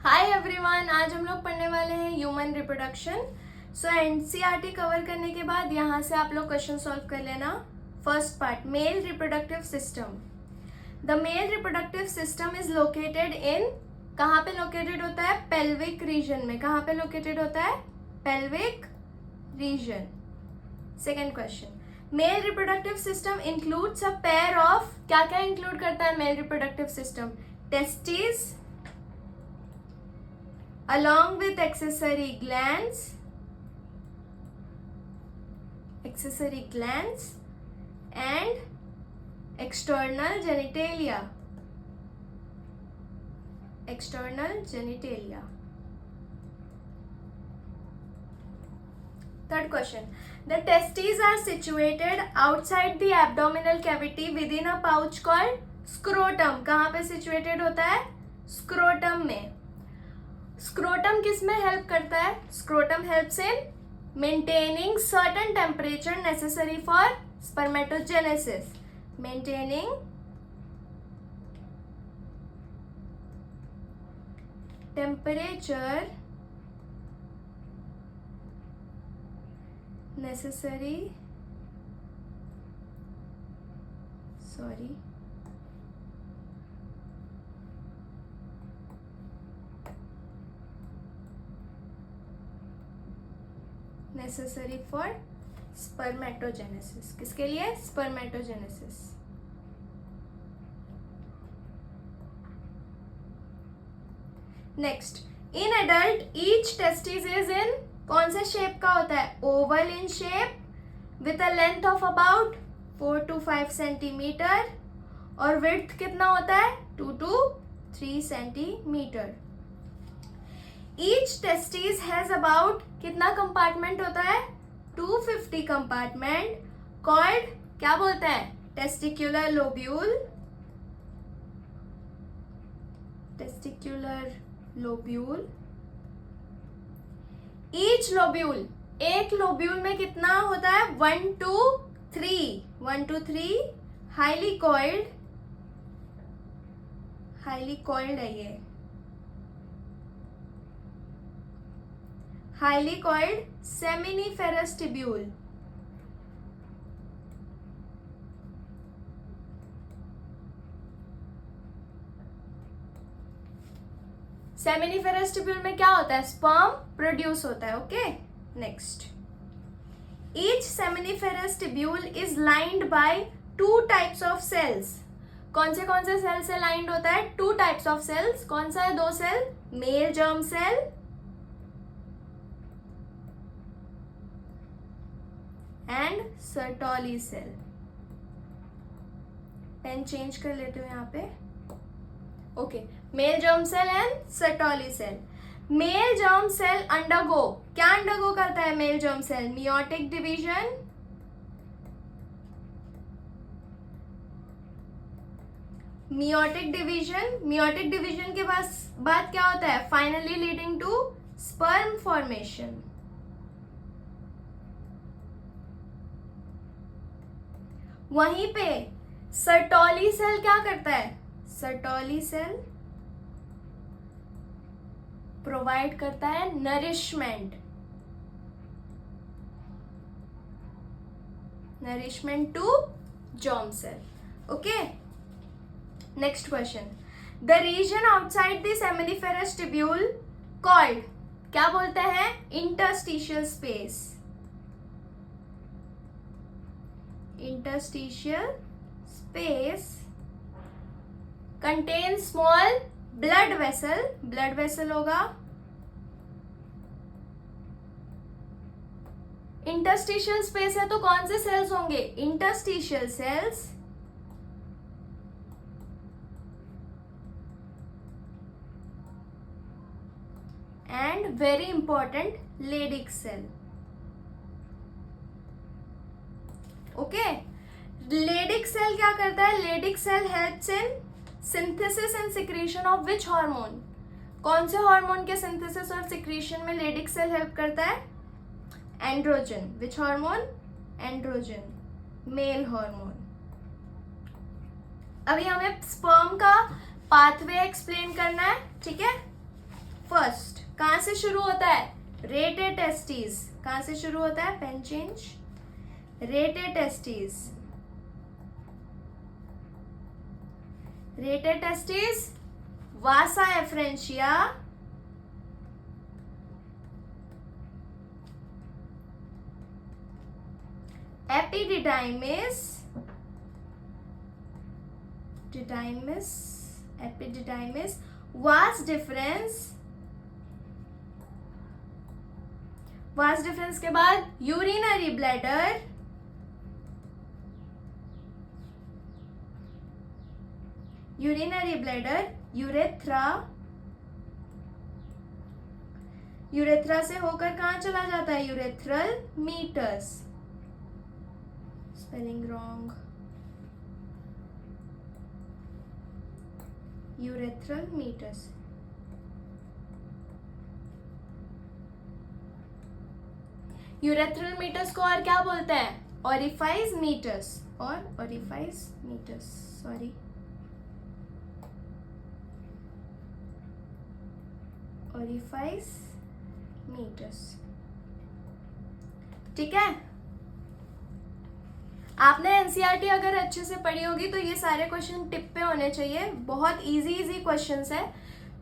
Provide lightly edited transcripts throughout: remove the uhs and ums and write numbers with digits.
Hi everyone, आज हम लोग पढ़ने वाले हैं ह्यूमन रिप्रोडक्शन। सो एनसीईआरटी कवर करने के बाद यहाँ से आप लोग क्वेश्चन सॉल्व कर लेना। First part, male reproductive system. The male reproductive system is located in, कहाँ पे लोकेटेड होता है? पेल्विक रीजन में। कहाँ पे लोकेटेड होता है? Pelvic region. Second question, male reproductive system includes a pair of, क्या क्या इंक्लूड करता है male reproductive system? Testis along with accessory glands and external genitalia. Third question, the testes are situated outside the abdominal cavity within a pouch called scrotum. कहाँ पे situated होता है? scrotum में। Scrotum किस में हेल्प करता है? Scrotum helps in maintaining certain temperature necessary for spermatogenesis. Maintaining temperature necessary necessary for spermatogenesis. किसके लिए? Spermatogenesis. Next, in adult each testis is in, कौन से शेप का होता है? Oval in shape with a length of about 4 to 5 centimetre और width कितना होता है? 2 to 3 centimetre. Each testis has about, कितना कंपार्टमेंट होता है? 250 कंपार्टमेंट, कॉल्ड, क्या बोलते हैं? Testicular lobule. Each लोब्यूल, एक लोब्यूल में कितना होता है? 1 to 3 हाईली कॉइल्ड है ये। Highly coiled seminiferous tubule. Seminiferous tubule में क्या होता है? स्पर्म प्रोड्यूस होता है। Okay, next, each seminiferous tubule is lined by 2 types of cells. कौन से सेल से लाइंड होता है? 2 टाइप्स ऑफ सेल्स। कौन सा है? 2 cell, male germ cell and Sertoli cell. Pen change कर लेते हो यहाँ पे। Okay, male germ cell and Sertoli cell. Male germ cell undergo, क्या अंडरगो करता है male germ cell? Meiotic division meiotic division के बाद क्या होता है? Finally leading to sperm formation. वहीं पे सर्टोली सेल क्या करता है? सर्टोली सेल प्रोवाइड करता है nourishment to germ cell. Okay, next question, the region outside the seminiferous tubule called, क्या बोलते हैं? Interstitial space. Interstitial space contains small blood vessel होगा। इंटरस्टिशियल स्पेस है तो कौन से सेल्स होंगे? Interstitial cells and very important Leydig cell. Okay, Leydig cell क्या करता है? Leydig cell helps in synthesis and secretion of which hormone? कौन से हार्मोन के सिंथेसिस और सिक्रीशन में लेडिक सेल हेल्प करता है? Androgen. Which hormone? Androgen, male hormone. अभी हमें स्पर्म का पाथवे एक्सप्लेन करना है, ठीक है? फर्स्ट कहां से शुरू होता है? Rete testis. कहां से शुरू होता है? Pen change. Rete testis. Rete testis, vasa efferentia, epididymis, epididymis, vas deferens के बाद यूरिनरी ब्लैडर, यूरेथ्रा, यूरेथ्रा से होकर कहां चला जाता है? Urethral meatus. Spelling wrong. Urethral meatus. Urethral meatus को और क्या बोलते हैं? Orifice meatus. और orifice meatus, sorry, orifice meatus. ठीक है. आपने एनसीईआरटी अगर अच्छे से पढ़ी होगी तो ये सारे क्वेश्चन टिप पे होने चाहिए. बहुत इजी क्वेश्चंस है.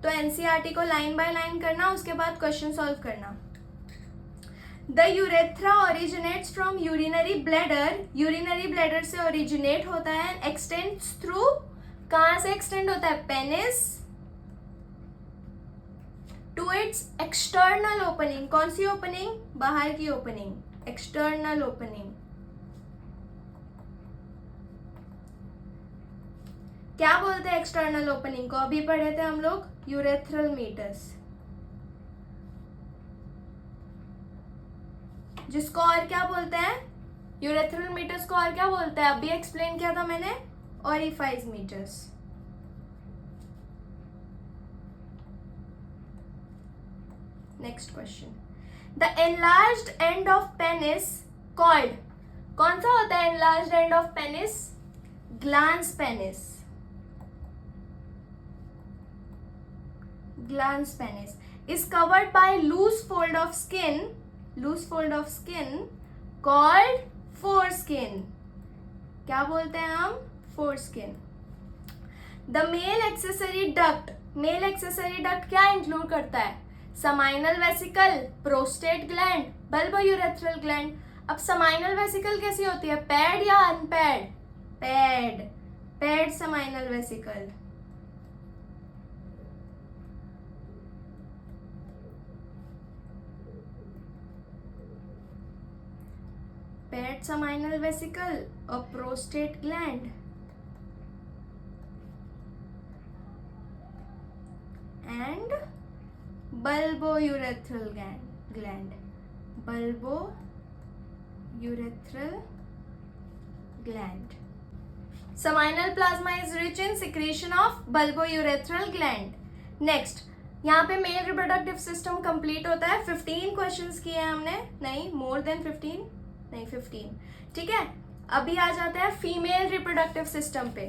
तो एनसीईआरटी को लाइन बाय लाइन करना, उसके बाद क्वेश्चन सॉल्व करना. The urethra originates from urinary bladder. Urinary bladder से ओरिजिनेट होता है. एक्सटेंड्स थ्रू, कहां से एक्सटेंड होता है? Penis to its external opening. कौन सी ओपनिंग? बाहर की ओपनिंग, एक्सटर्नल ओपनिंग. क्या बोलते हैं एक्सटर्नल ओपनिंग को? अभी पढ़े थे हम लोग, यूरेथ्रल मीटस. जिसको और क्या बोलते हैं? यूरेथ्रल मीटस को और क्या बोलते हैं? अभी एक्सप्लेन किया था मैंने, orifice meatus. Next question. The enlarged end of penis called. कौन सा होता है enlarged end of penis? Glans penis. Glans penis is covered by loose fold of skin called foreskin. क्या बोलते हैं हम? foreskin. The male accessory duct क्या include करता है? Seminal vesicle, prostate gland, bulbourethral gland. अब समाइनल वेसिकल कैसी होती है? पैड या unpaired? Paired seminal vesicle. Paired seminal vesicle और prostate gland. And bulbourethral gland. Bulbourethral gland. Seminal plasma is rich in secretion of bulbourethral gland. Next, यहाँ पे male reproductive system complete होता है. 15 questions किए हैं हमने. नहीं, मोर देन 15, नहीं 15. ठीक है. अभी आ जाते हैं फीमेल रिप्रोडक्टिव सिस्टम पे.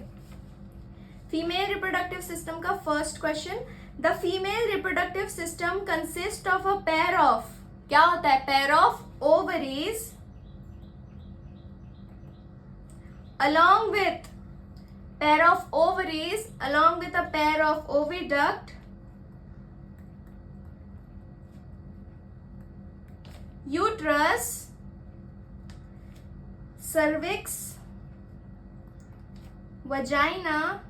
फीमेल रिप्रोडक्टिव सिस्टम का first question. The female reproductive system consists of a pair of, क्या होता है? Pair of ovaries along with a pair of oviduct, uterus, cervix, vagina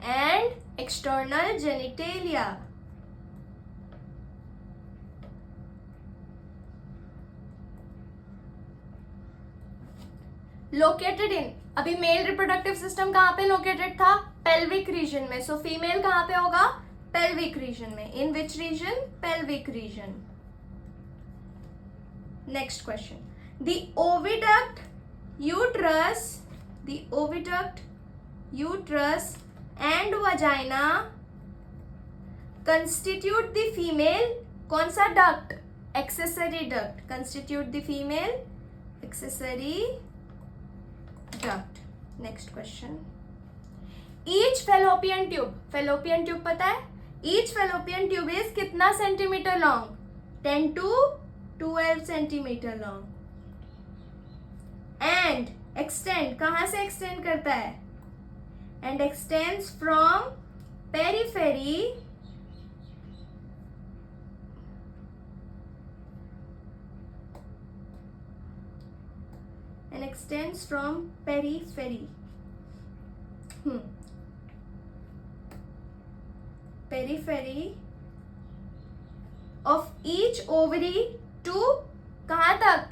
and external genitalia. Located in, अभी male reproductive system कहां पे located था? Pelvic region में. So female कहां पे होगा? पेल्विक रीजन में. In which region? Pelvic region. Next question. The oviduct, uterus and vagina constitute the female, कौन सा duct? Accessory duct. Constitute the female accessory duct. Next question. Each fallopian tube पता है? Each fallopian tube is कितना centimetre long? 10 to 12 centimetre long. And extend, कहां से extend करता है? And extends from periphery and extends from periphery. Periphery of each ovary to कहाँ तक?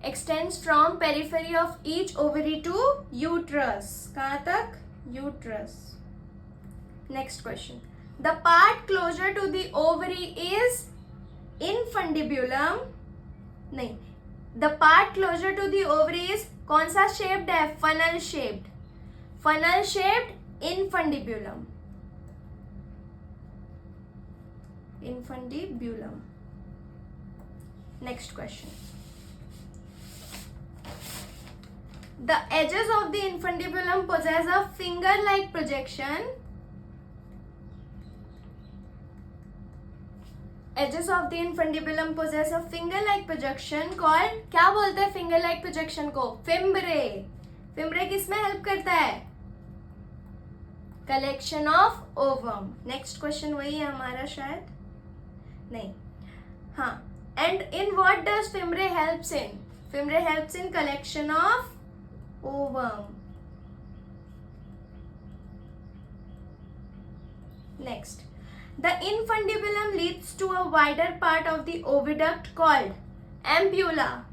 Extends from periphery of each ovary to uterus. कहाँ तक? Uterus. Next question. The part closer to the ovary is infundibulum. नहीं. The part closer to the ovary is कौन सा shaped है? Funnel shaped. Funnel shaped infundibulum. Infundibulum. Next question. The edges of the infundibulum possess a finger-like projection. Edges of the infundibulum possess a finger-like projection called, क्या बोलते हैं finger-like projection को? Fimbriae. Fimbriae किसमें help करता है? Collection of ovum. Next question वही है हमारा शायद? नहीं. हाँ. And in what does fimbriae helps in? Fimbriae helps in collection of ovum. Next. The infundibulum leads to a wider part of the oviduct called ampulla.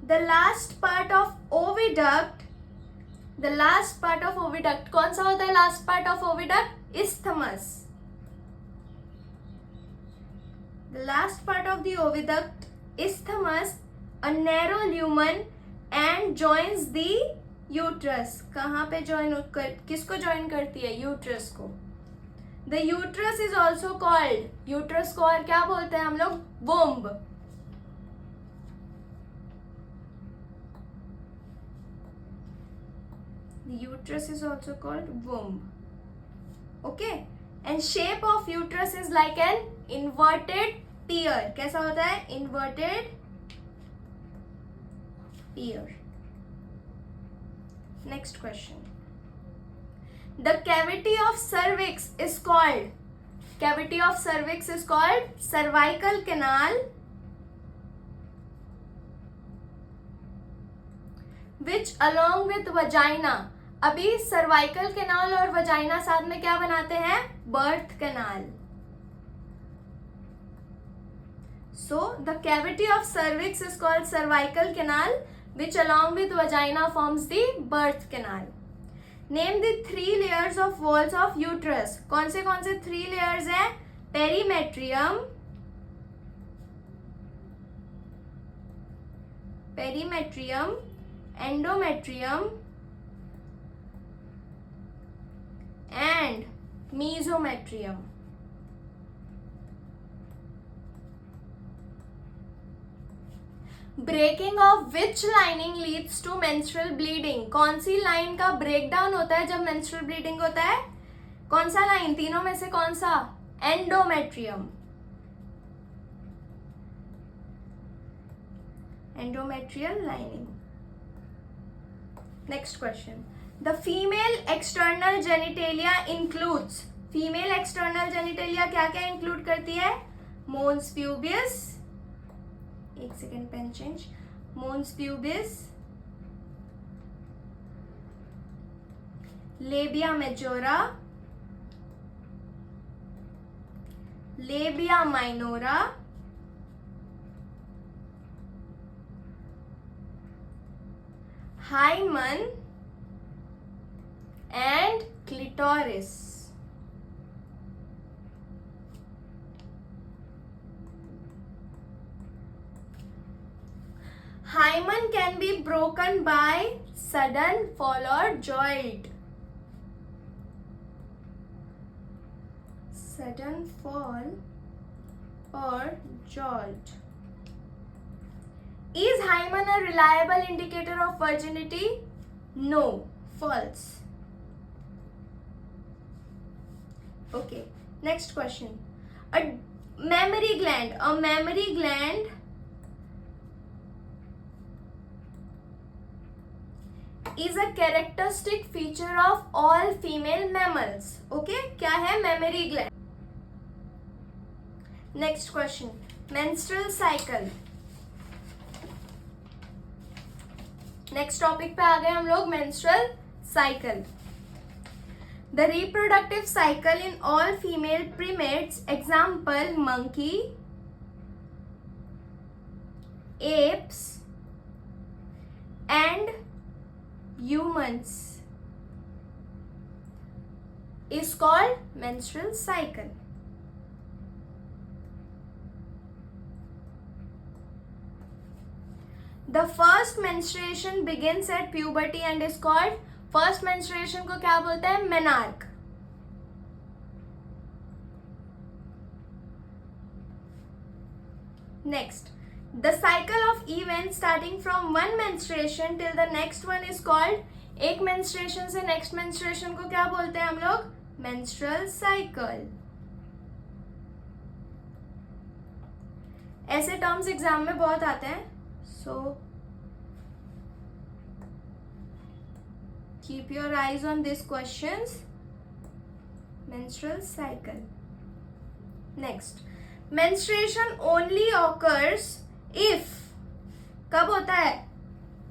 The last part of oviduct, कौन सा होता है last part of oviduct? Isthmus. The last part of the oviduct isthmus, a narrow lumen and joins the uterus. कहाँ पे join किसको join करती है? Uterus को. The uterus is also called, uterus को और क्या बोलते हैं हम लोग? Womb. The uterus is also called womb. Okay. And shape of uterus is like an inverted tear. कैसा होता है? Inverted tear. Next question. The cavity of cervix is called cervical canal, which along with vagina, अभी cervical canal और vagina साथ में क्या बनाते हैं? Birth canal. So the cavity of cervix is called cervical canal, which along with vagina forms the birth canal. Name the 3 layers of walls of uterus. कौन से 3 layers हैं? Perimetrium, endometrium and mesometrium. Breaking of which lining leads to menstrual bleeding. कौन सी line का breakdown होता है जब menstrual bleeding होता है? कौन सा लाइन? तीनों में से कौन सा? Endometrium. Endometrial lining. Next question. The female external genitalia includes. Female external genitalia क्या क्या इंक्लूड करती है? मोन्स प्यूबियस, एक second pen change. Mons pubis, labia majora, labia minora, hymen and clitoris. Hymen can be broken by sudden fall or jolt. Sudden fall or jolt. Is hymen a reliable indicator of virginity? No, false. Okay, next question. A mammary gland. A mammary gland is a characteristic feature of all female mammals. Okay, क्या है mammary gland? Next question. Menstrual cycle. Next topic पे आ गए हम लोग, menstrual cycle. The reproductive cycle in all female primates, example monkey, apes and humans, is called menstrual cycle. The first menstruation begins at puberty and is called, first menstruation को क्या बोलते हैं? Menarche. Next, the cycle of event starting from one menstruation till the next one is called, एक menstruation से next menstruation को क्या बोलते हैं हम लोग? Menstrual cycle. ऐसे टर्म्स एग्जाम में बहुत आते हैं, सो keep your eyes on these questions. Menstrual cycle. Next, menstruation only occurs if, कब होता है?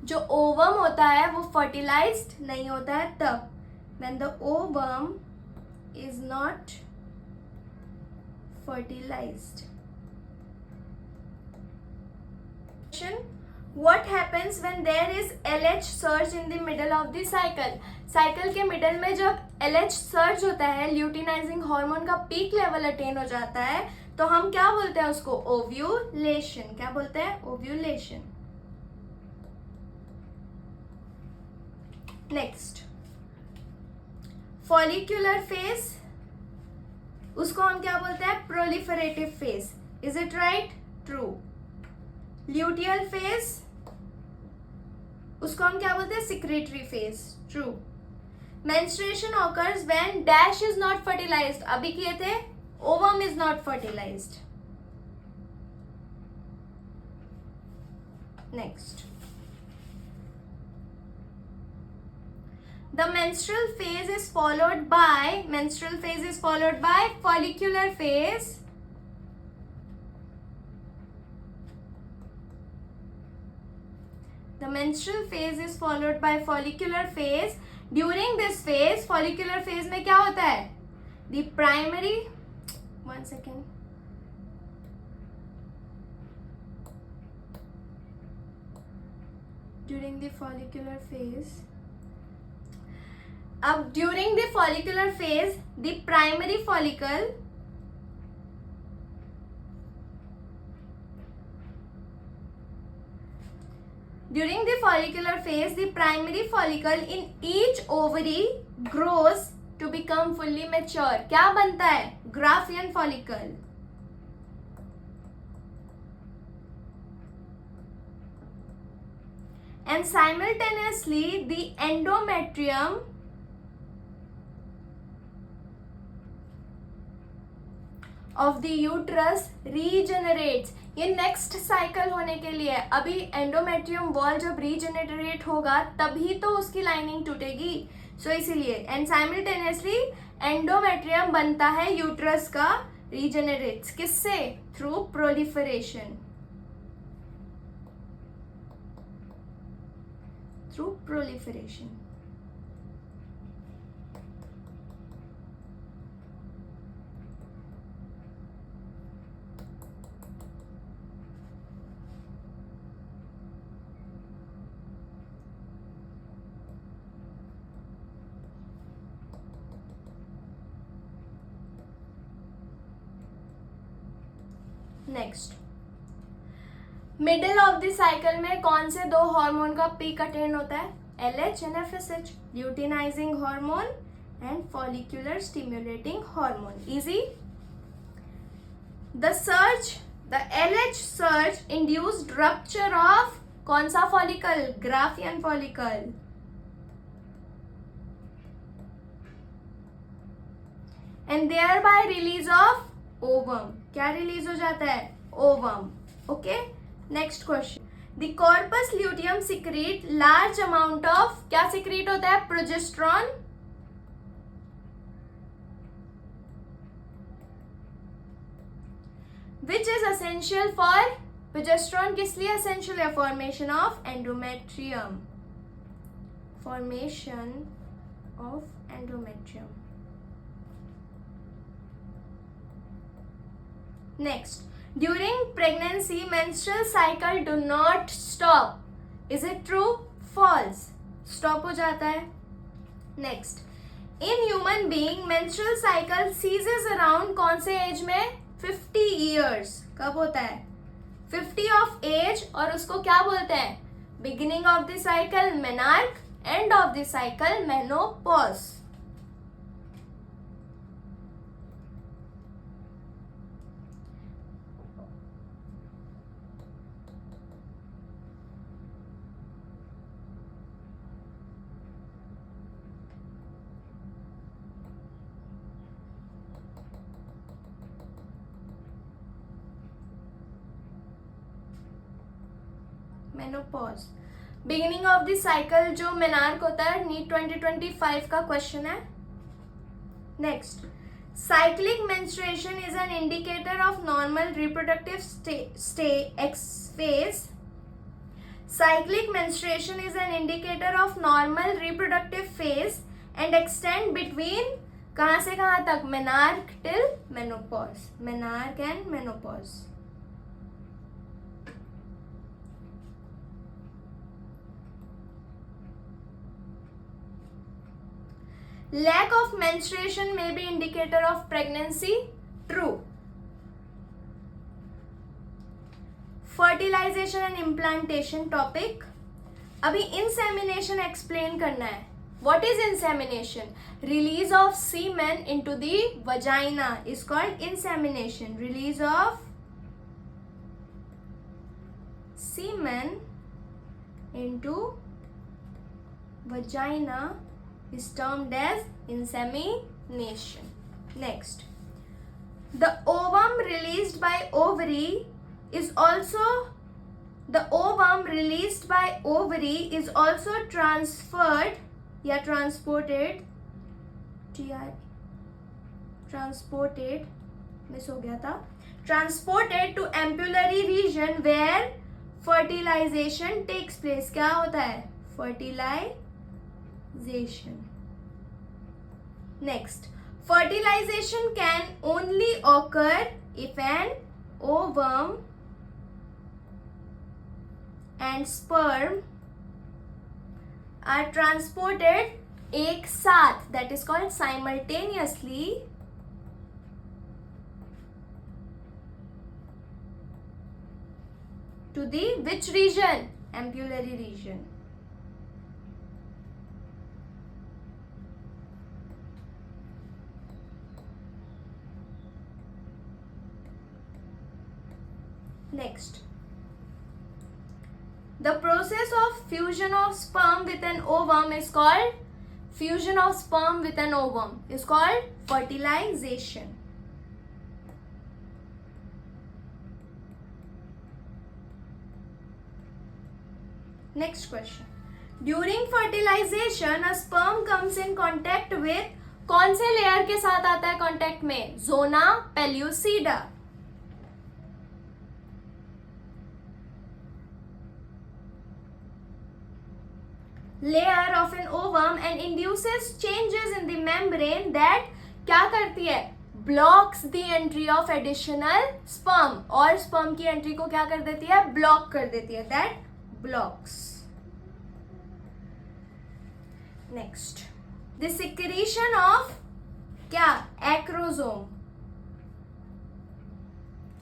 जो ovum होता है वो fertilized नहीं होता है तब, when the ovum is not fertilized. What happens when there is LH surge in the middle of the cycle? Cycle के मिडल में जब LH सर्ज होता है, ल्यूटिनाइजिंग हार्मोन का पीक लेवल अटेन हो जाता है, तो हम क्या बोलते हैं उसको? ओव्यूलेशन. क्या बोलते हैं? ओव्यूलेशन. नेक्स्ट, फॉलिक्यूलर फेज, उसको हम क्या बोलते हैं? Proliferative phase. Is it right? True. Luteal phase, उसको हम क्या बोलते हैं? Secretory phase. True. Menstruation occurs when dash is not fertilized. अभी किए थे, ovum is not fertilized. Next, the menstrual phase is followed by follicular phase. The menstrual phase is followed by follicular phase. During this phase, follicular phase में क्या होता है? The primary, one second. During the follicular phase, अब during the follicular phase, the primary follicle During the follicular phase, the primary follicle in each ovary grows to become fully mature. क्या बनता है? Graafian follicle. And simultaneously, the endometrium of the uterus regenerates. ये next cycle होने के लिए, अभी endometrium wall जब regenerate होगा तभी तो उसकी लाइनिंग टूटेगी. सो इसीलिए, एंड साइमल्टेनियसली एंडोमेट्रियम बनता है यूट्रस का, रीजेनरेट्स. किससे? Through proliferation. Through proliferation. Next, middle of the cycle में कौन से दो हार्मोन का पीक अटेन होता है? LH and FSH. Luteinising hormone and follicular stimulating hormone. Easy. The LH surge induced rupture of कौन सा follicle? Graafian follicle. And thereby release of ovum. क्या रिलीज हो जाता है? Ovum. Okay, next question. The corpus luteum secrete large amount of, क्या secrete होता है? Progesterone. Which is essential for, progesterone किस लिए असेंशियल है? Formation of endometrium. Formation of endometrium. Next, during pregnancy menstrual cycle do not stop. Is it true? False. Stop हो जाता है. Next, in human being menstrual cycle ceases around कौन से as में? 50 years. कब होता है? 50 ऑफ एज. और उसको क्या बोलते हैं? Beginning of the cycle menarche, end of the cycle menopause. Menopause, beginning of the cycle जो मेनार्क होता है. नीट 2025 का क्वेश्चन है. Next, cyclic menstruation is an indicator of normal reproductive phase. Cyclic menstruation is an indicator of normal reproductive phase and extend between कहाँ से कहाँ तक? menarche till menopause. menarche and menopause. Lack of menstruation may be indicator of pregnancy. True. Fertilization and implantation topic. अभी insemination explain करना है. What is insemination? Release of semen into the vagina is called insemination. Release of semen into vagina is termed as insemination. Next, the ovum released by ovary is also transferred या transported miss हो गया था. Transported to ampullary region where fertilization takes place. क्या होता है? fertilization. Next, fertilization can only occur if an ovum and sperm are transported एक साथ, that is called simultaneously, to the which region? Ampullary region. Next, the process of fusion of sperm with an ovum is called fertilization. Next question, during fertilization a sperm comes in contact with कौन से layer के साथ आता है contact में? जोना pellucida. layer of an ovum and induces changes in the membrane that क्या करती है? blocks the entry of additional sperm. और sperm की entry को क्या कर देती है? block कर देती है. that blocks. next, the secretion of क्या? acrosome.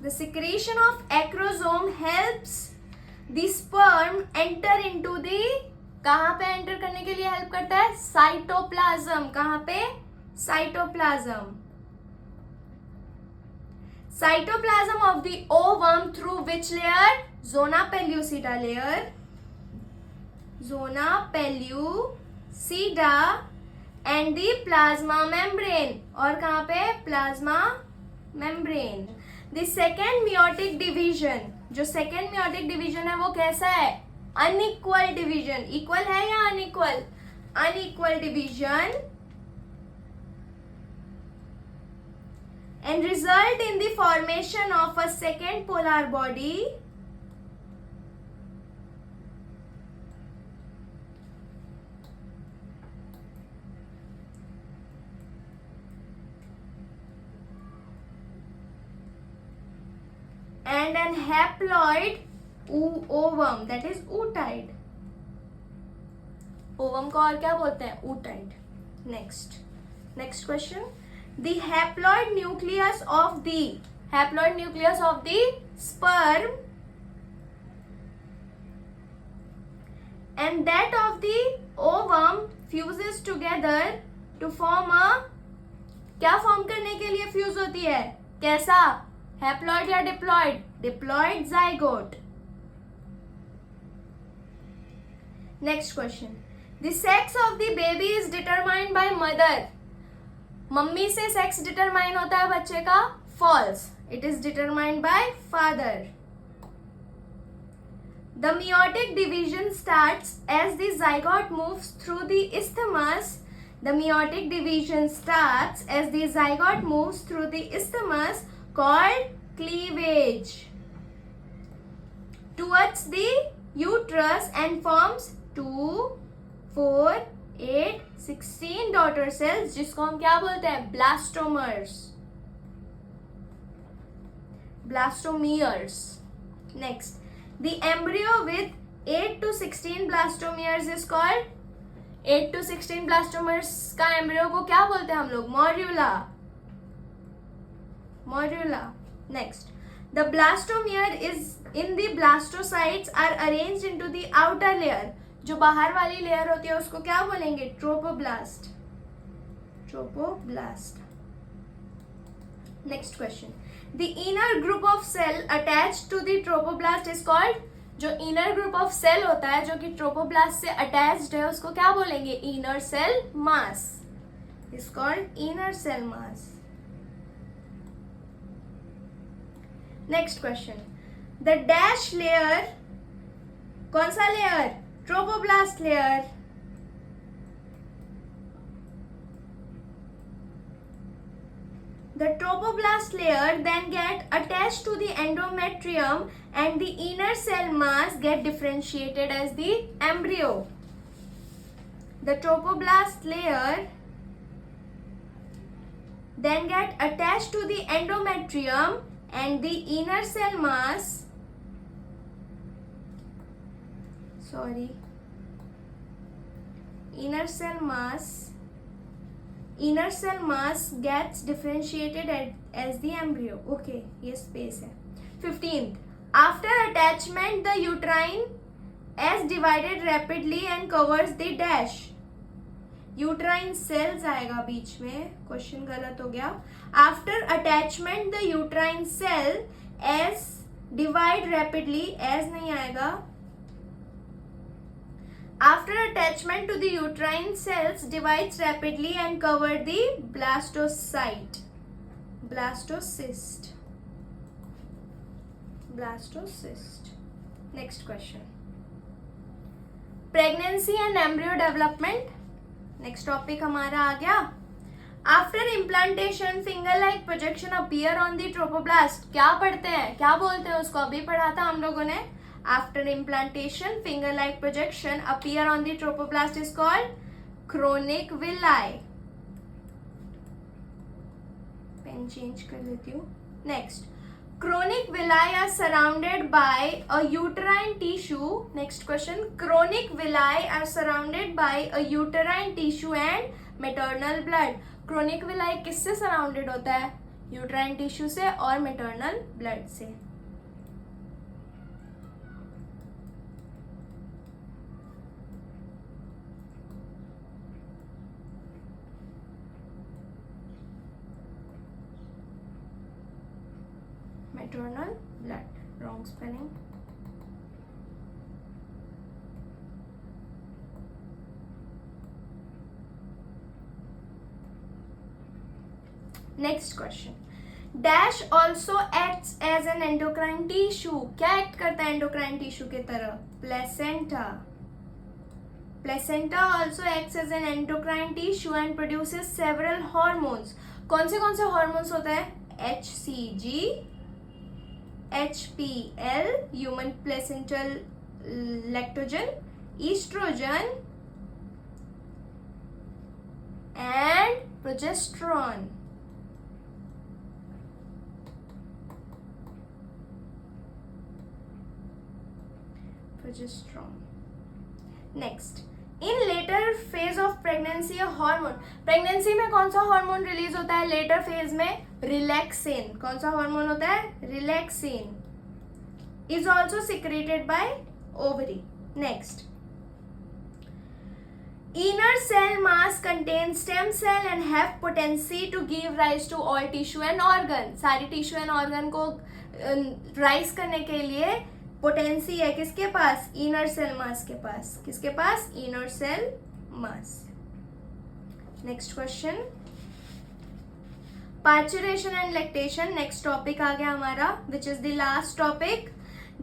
the secretion of acrosome helps the sperm enter into the, कहाँ पे एंटर करने के लिए हेल्प करता है? साइटोप्लाज्म. कहाँ पे? Cytoplasm. Cytoplasm of the ovum through which layer? Zona pellucida layer. Zona pellucida and the plasma membrane, और कहाँ पे, plasma membrane. The second meiotic division, जो सेकेंड मियोटिक डिवीजन है वो कैसा है, अनइक्वल डिवीजन. इक्वल है या unequal, unequal division, and result in the formation of a second polar body and an haploid ovum, that is oocyte. Ovum को और क्या बोलते हैं, oocyte. Next question. The haploid nucleus of the sperm and that of the ovum fuses together to form a, क्या form करने के लिए fuse होती है, कैसा, हैप्लॉइड या diploid, diploid zygote. Next question. The sex of the baby is determined by mother. Mummy से sex determine होता है बच्चे का, false. It is determined by father. The meiotic division starts as the zygote moves through the isthmus. The meiotic division starts as the zygote moves through the isthmus called cleavage towards the uterus and forms 2, 4, 8, 16 daughter cells, जिसको हम क्या बोलते हैं, blastomeres, blastomeres. Next. The embryo with 8 to 16 blastomeres is called, 8 to 16 blastomeres का embryo को क्या बोलते हैं हम लोग, morula, morula. Next. The blastomere is in the blastocysts are arranged into the outer layer. जो बाहर वाली लेयर होती है उसको क्या बोलेंगे, trophoblast, trophoblast. Next question. The inner group of cell attached to the trophoblast is called, जो inner group of cell होता है जो कि ट्रोपोब्लास्ट से अटैच्ड है उसको क्या बोलेंगे, inner cell mass, is called inner cell mass. Next question. The dash layer, कौन सा लेयर, trophoblast layer. The trophoblast layer then get attached to the endometrium and the inner cell mass get differentiated as the embryo. The trophoblast layer then get attached to the endometrium and the inner cell mass, inner cell mass gets differentiated as the embryo. Okay, ये space है. 15th. After attachment the uterine is divided rapidly and covers the dash. uterine cells आएगा बीच में, question गलत हो गया. After attachment the uterine cell as divide rapidly, as नहीं आएगा. After attachment to the uterine cells divides rapidly and cover the blastocyst. Next question. Pregnancy and embryo development. Next topic हमारा आ गया. After implantation finger like projection appear on the trophoblast. क्या पढ़ते हैं, क्या बोलते हैं उसको, अभी पढ़ा था हम लोगों ने. After implantation, finger-like projection appear on the trophoblast is called chronic villi. Pen change कर लेती हूँ. Next, chronic villi are surrounded by a uterine tissue. Next question, chronic villi are surrounded by a uterine tissue and maternal blood. Chronic villi किससे surrounded होता है, uterine tissue से और maternal blood से. Maternal blood, wrong spelling. Next question, dash also acts as an endocrine tissue. क्या act करता है endocrine tissue के तरह? Placenta. Placenta also acts as an endocrine tissue and produces several hormones. कौन से हॉर्मोन्स होते हैं? HCG, HPL, human placental lactogen, oestrogen and progesterone. Next, in later phase of pregnancy hormone. Pregnancy में कौन सा hormone release होता है later phase में? रिलैक्सिन. कौन सा हार्मोन होता है? Relaxin. Is also secreted by ovary. Next, inner cell mass contains stem cell and have potency to give rise to all tissue and organ. सारी टिश्यू एंड ऑर्गन को rise करने के लिए पोटेंसी है किसके पास? इनर सेल मास के पास. किसके पास? Inner cell mass. Next question, parturition and lactation. Next topic आ गया हमारा, which is the last topic.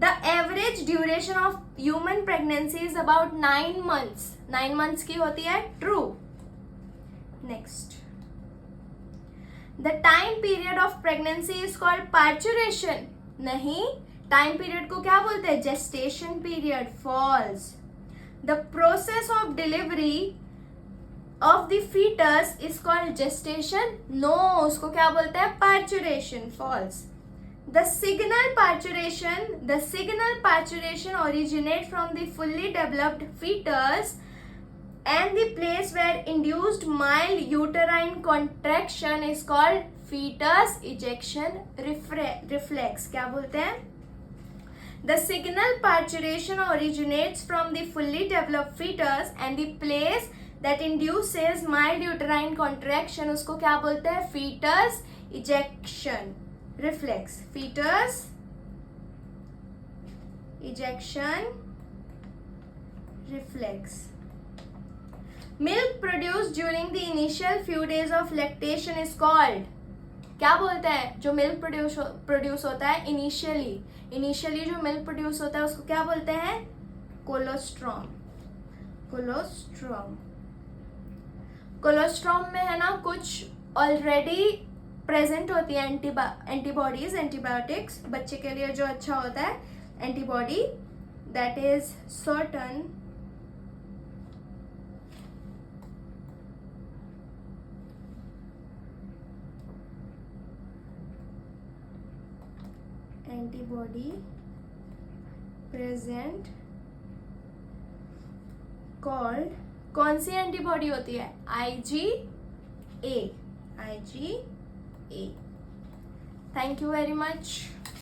The average duration of human pregnancy is about 9 months. 9 months की होती है. True. Next, the time period of pregnancy is called parturition. नहीं, time period को क्या बोलते हैं? gestation period. False. The process of delivery of the fetus is called gestation. No, उसको क्या बोलते हैं? Parturition. False. The signal parturition originate from the fully developed fetus and the place where induced mild uterine contraction is called fetus ejection reflex. क्या बोलते हैं? The signal parturition originates from the fully developed fetus and the place that induces mild uterine contraction, उसको क्या बोलते हैं? fetus ejection reflex. Fetus ejection reflex. Milk produced during the initial few days of lactation is called. क्या बोलते हैं? जो milk produce होता है इनिशियली जो मिल्क प्रोड्यूस होता है उसको क्या बोलते हैं? कोलोस्ट्रॉम. कोलोस्ट्रॉम में है ना कुछ ऑलरेडी प्रेजेंट होती है एंटीबॉडीज, एंटीबायोटिक्स. बच्चे के लिए जो अच्छा होता है antibody, that is certain antibody present called. कौन सी एंटीबॉडी होती है? IgA. Thank you very much.